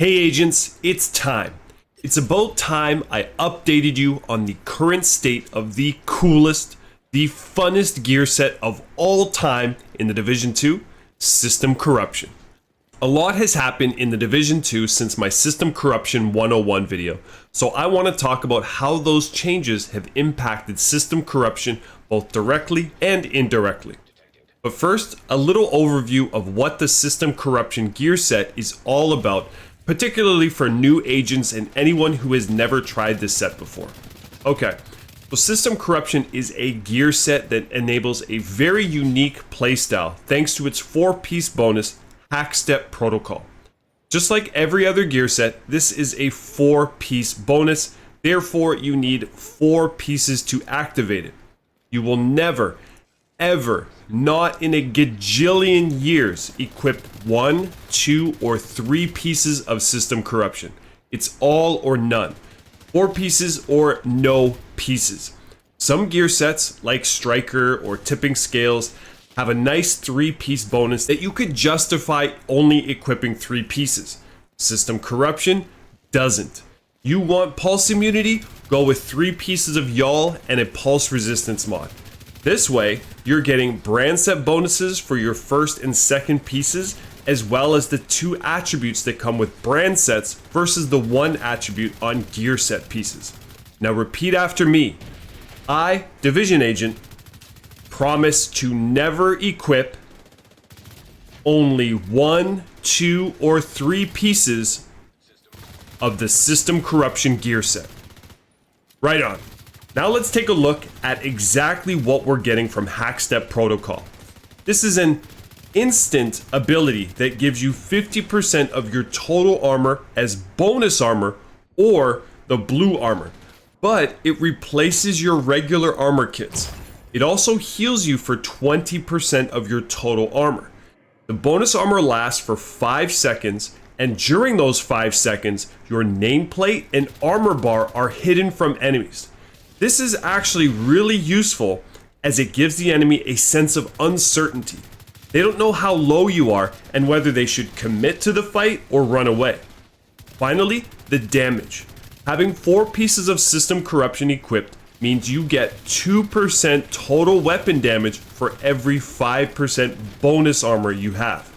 Hey agents, it's time. It's about time I updated you on the current state of the coolest, the funnest gear set of all time in the Division 2, System Corruption. A lot has happened in the Division 2 since my System Corruption 101 video, so I want to talk about how those changes have impacted System Corruption both directly and indirectly. But first, a little overview of what the System Corruption gear set is all about, particularly for new agents and anyone who has never tried this set before. Okay, so System Corruption is a gear set that enables a very unique playstyle thanks to its 4-piece bonus hackstep protocol. Just like every other gear set, this is a 4-piece bonus, therefore you need 4 pieces to activate it. You will never, ever, not in a gajillion years, equip 1, 2, or 3 pieces of System Corruption. It's all or none. 4 pieces or no pieces. Some gear sets, like Striker or Tipping Scales, have a nice 3-piece bonus that you could justify only equipping 3 pieces. System Corruption doesn't. You want pulse immunity? Go with 3 pieces of Yawl and a pulse resistance mod. This way, you're getting brand set bonuses for your first and second pieces, as well as the 2 attributes that come with brand sets versus the 1 attribute on gear set pieces. Now repeat after me. I, Division Agent, promise to never equip only 1, 2, or 3 pieces of the System Corruption gear set. Right on. Now let's take a look at exactly what we're getting from Hackstep Protocol. This is an instant ability that gives you 50% of your total armor as bonus armor or the blue armor, but it replaces your regular armor kits. It also heals you for 20% of your total armor. The bonus armor lasts for 5 seconds, and during those 5 seconds, your nameplate and armor bar are hidden from enemies. This is actually really useful as it gives the enemy a sense of uncertainty. They don't know how low you are and whether they should commit to the fight or run away. Finally, the damage. Having 4 pieces of System Corruption equipped means you get 2% total weapon damage for every 5% bonus armor you have.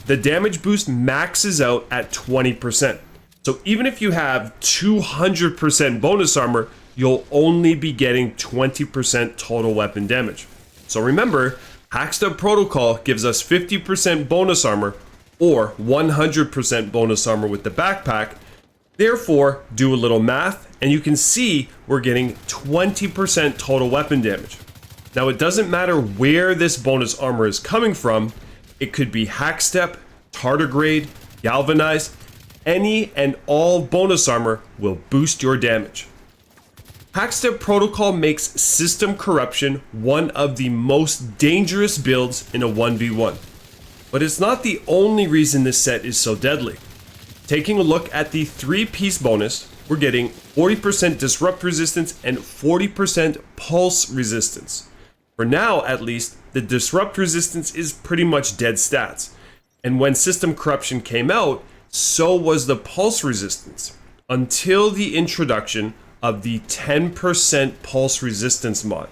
The damage boost maxes out at 20%. So even if you have 200% bonus armor, you'll only be getting 20% total weapon damage. So remember, Hackstep Protocol gives us 50% bonus armor or 100% bonus armor with the backpack. Therefore, do a little math and you can see we're getting 20% total weapon damage. Now it doesn't matter where this bonus armor is coming from. It could be Hackstep, Tardigrade, Galvanized. Any and all bonus armor will boost your damage. Hackstep Protocol makes System Corruption one of the most dangerous builds in a 1v1. But it's not the only reason this set is so deadly. Taking a look at the 3-piece bonus, we're getting 40% disrupt resistance and 40% pulse resistance. For now, at least, the disrupt resistance is pretty much dead stats. And when System Corruption came out, so was the pulse resistance, until the introduction of the 10% pulse resistance mod.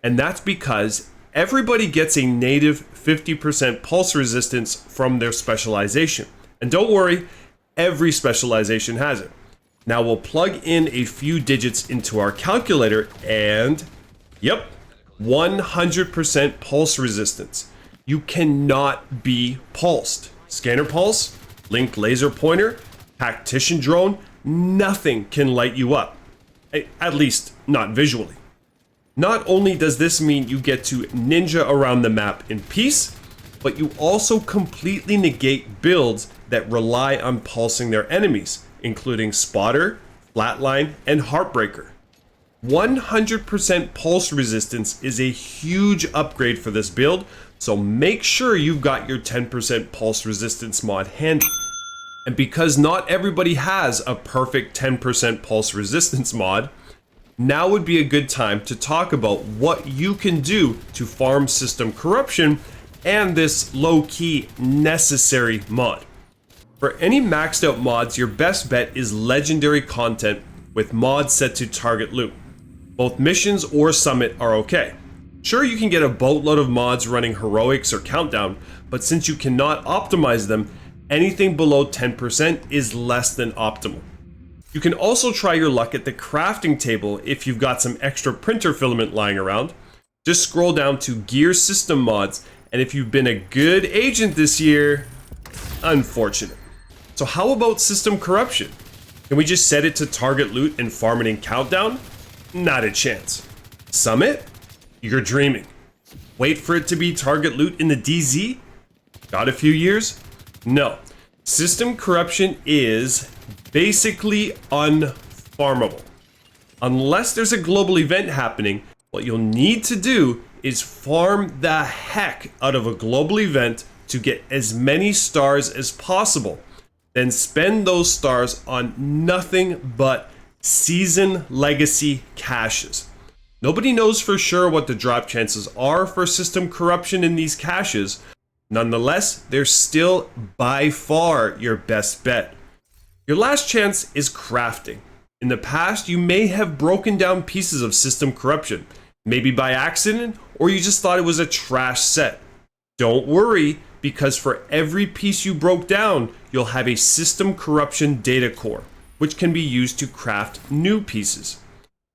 And that's because everybody gets a native 50% pulse resistance from their specialization. And don't worry, every specialization has it. Now we'll plug in a few digits into our calculator and, yep, 100% pulse resistance. You cannot be pulsed. Scanner pulse, linked laser pointer, tactician drone, nothing can light you up. At least, not visually. Not only does this mean you get to ninja around the map in peace, but you also completely negate builds that rely on pulsing their enemies, including Spotter, Flatline, and Heartbreaker. 100% pulse resistance is a huge upgrade for this build, so make sure you've got your 10% pulse resistance mod handy. And because not everybody has a perfect 10% pulse resistance mod, now would be a good time to talk about what you can do to farm System Corruption and this low-key necessary mod. For any maxed out mods, your best bet is legendary content with mods set to target loot. Both missions or summit are okay. Sure, you can get a boatload of mods running heroics or countdown, but since you cannot optimize them, anything below 10% is less than optimal. You can also try your luck at the crafting table if you've got some extra printer filament lying around. Just scroll down to gear system mods, and if you've been a good agent this year, unfortunate. So how about system corruption? Can we just set it to target loot and farm it in countdown? Not a chance. Summit? You're dreaming. Wait for it to be target loot in the DZ? Got a few years? No. System corruption is basically unfarmable. Unless there's a global event happening, what you'll need to do is farm the heck out of a global event to get as many stars as possible. Then spend those stars on nothing but season legacy caches. Nobody knows for sure what the drop chances are for system corruption in these caches. Nonetheless, they're still by far your best bet. Your last chance is crafting. In the past, you may have broken down pieces of system corruption, maybe by accident, or you just thought it was a trash set. Don't worry, because for every piece you broke down, you'll have a system corruption data core, which can be used to craft new pieces.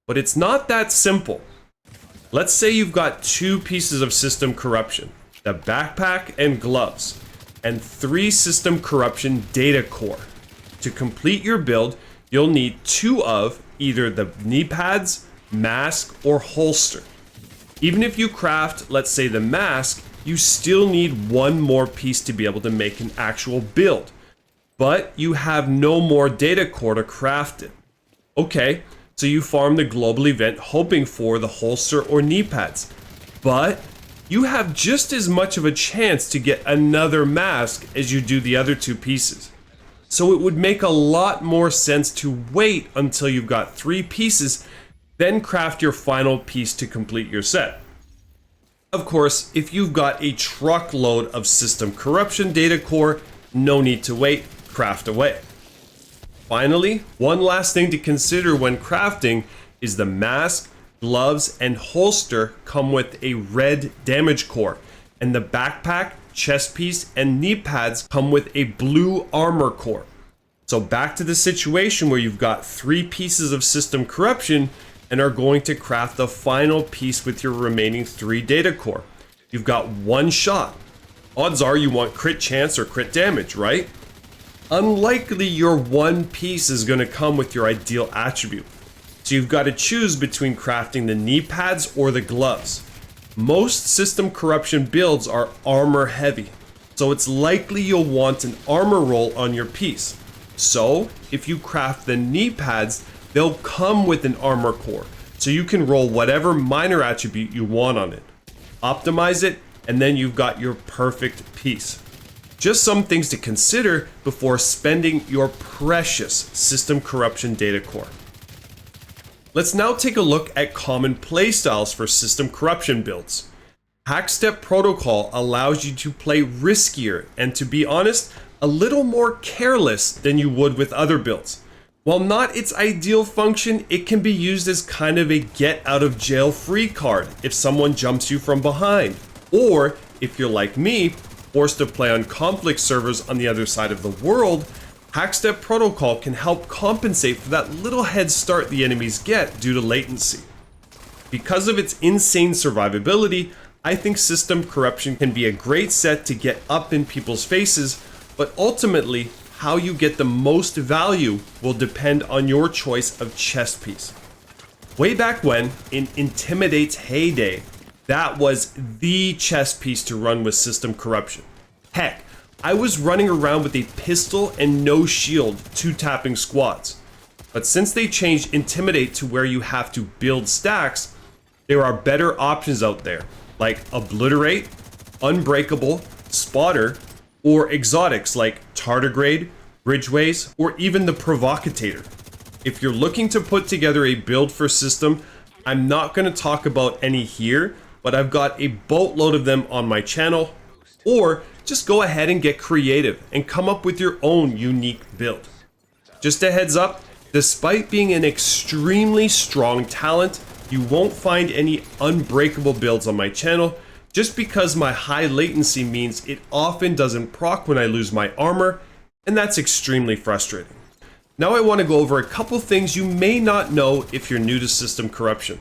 But it's not that simple. Let's say you've got 2 pieces of system corruption, the backpack and gloves, and 3 system corruption data core. To complete your build, you'll need 2 of either the knee pads, mask, or holster. Even if you craft, let's say, the mask, you still need 1 more piece to be able to make an actual build. But you have no more data core to craft it. Okay, so you farm the global event hoping for the holster or knee pads. But you have just as much of a chance to get another mask as you do the other 2 pieces. So it would make a lot more sense to wait until you've got 3 pieces, then craft your final piece to complete your set. Of course, if you've got a truckload of system corruption data core, no need to wait, craft away. Finally, one last thing to consider when crafting is the mask, gloves, and holster come with a red damage core, and the backpack, chest piece, and knee pads come with a blue armor core. So back to the situation where you've got 3 pieces of system corruption and are going to craft the final piece with your remaining 3 data core. You've got 1 shot. Odds are you want crit chance or crit damage, right? Unlikely your 1 piece is going to come with your ideal attribute. So you've got to choose between crafting the knee pads or the gloves. Most system corruption builds are armor heavy, so it's likely you'll want an armor roll on your piece. So if you craft the knee pads, they'll come with an armor core, so you can roll whatever minor attribute you want on it. Optimize it, and then you've got your perfect piece. Just some things to consider before spending your precious system corruption data core. Let's now take a look at common playstyles for system corruption builds. Hackstep protocol allows you to play riskier and, to be honest, a little more careless than you would with other builds. While not its ideal function, it can be used as kind of a get out of jail free card if someone jumps you from behind. Or, if you're like me, forced to play on conflict servers on the other side of the world, Hackstep protocol can help compensate for that little head start the enemies get due to latency. Because of its insane survivability, I think system corruption can be a great set to get up in people's faces, but ultimately, how you get the most value will depend on your choice of chest piece. Way back when, in Intimidate's heyday, that was the chest piece to run with system corruption. Heck, I was running around with a pistol and no shield 2-tapping squads. But since they changed Intimidate to where you have to build stacks, there are better options out there, like Obliterate, Unbreakable, Spotter, or exotics like Tardigrade, Bridgeways, or even the Provocator. If you're looking to put together a build for system, I'm not going to talk about any here, but I've got a boatload of them on my channel, or just go ahead and get creative and come up with your own unique build. Just a heads up, despite being an extremely strong talent, you won't find any unbreakable builds on my channel, just because my high latency means it often doesn't proc when I lose my armor, and that's extremely frustrating. Now I want to go over a couple things you may not know if you're new to system corruption.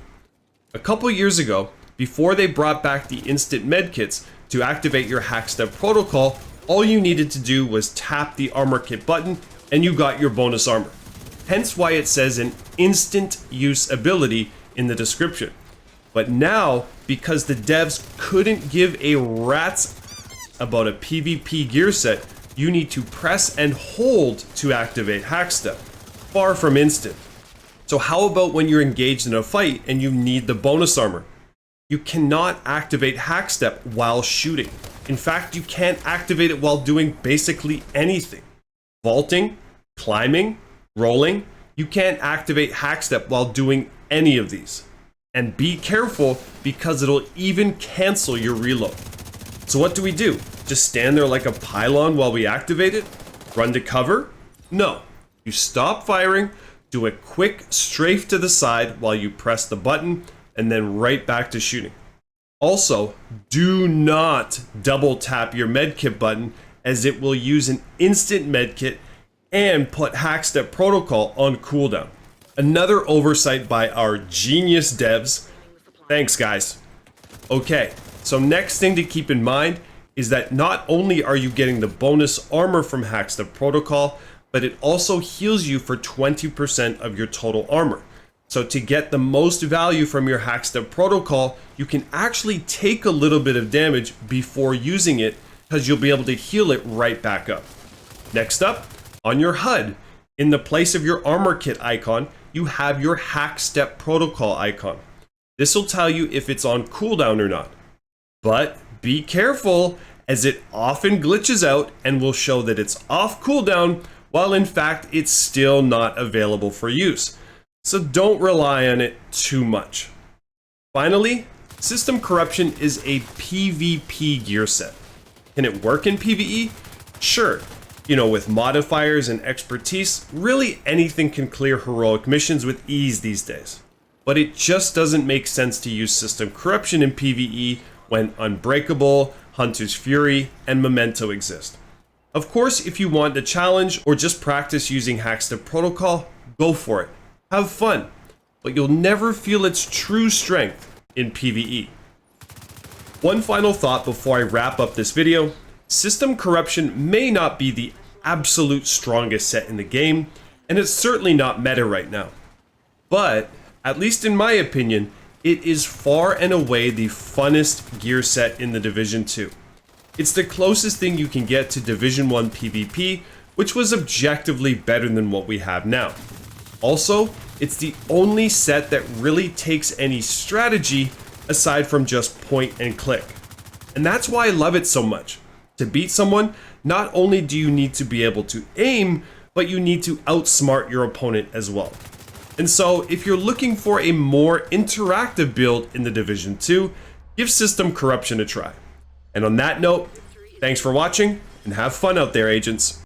A couple years ago, before they brought back the instant medkits, to activate your hackstep protocol, all you needed to do was tap the armor kit button and you got your bonus armor. Hence why it says an instant use ability in the description. But now, because the devs couldn't give a rat's about a PvP gear set, you need to press and hold to activate hackstep. Far from instant. So how about when you're engaged in a fight and you need the bonus armor? You cannot activate hackstep while shooting. In fact, you can't activate it while doing basically anything. Vaulting, climbing, rolling, you can't activate hackstep while doing any of these. And be careful because it'll even cancel your reload. So what do? Just stand there like a pylon while we activate it? Run to cover? No. You stop firing, do a quick strafe to the side while you press the button, and then right back to shooting. Also, do not double tap your medkit button, as it will use an instant medkit and put hackstep protocol on cooldown. Another oversight by our genius devs. Thanks, guys. Okay, so next thing to keep in mind is that not only are you getting the bonus armor from hackstep protocol, but it also heals you for 20% of your total armor. So to get the most value from your hackstep protocol, you can actually take a little bit of damage before using it, because you'll be able to heal it right back up. Next up, on your HUD, in the place of your armor kit icon, you have your hackstep protocol icon. This will tell you if it's on cooldown or not. But be careful, as it often glitches out and will show that it's off cooldown, while in fact it's still not available for use. So don't rely on it too much. Finally, system corruption is a PvP gear set. Can it work in PvE? Sure. You know, with modifiers and expertise, really anything can clear heroic missions with ease these days. But it just doesn't make sense to use system corruption in PvE when Unbreakable, Hunter's Fury, and Memento exist. Of course, if you want a challenge or just practice using hackstep protocol, go for it. Have fun, but you'll never feel its true strength in PvE. One final thought before I wrap up this video. System corruption may not be the absolute strongest set in the game, and it's certainly not meta right now. But, at least in my opinion, it is far and away the funnest gear set in the Division 2. It's the closest thing you can get to Division 1 PvP, which was objectively better than what we have now. Also, it's the only set that really takes any strategy aside from just point and click. And that's why I love it so much. To beat someone, not only do you need to be able to aim, but you need to outsmart your opponent as well. And so, if you're looking for a more interactive build in the Division 2, give System Corruption a try. And on that note, thanks for watching, and have fun out there, agents.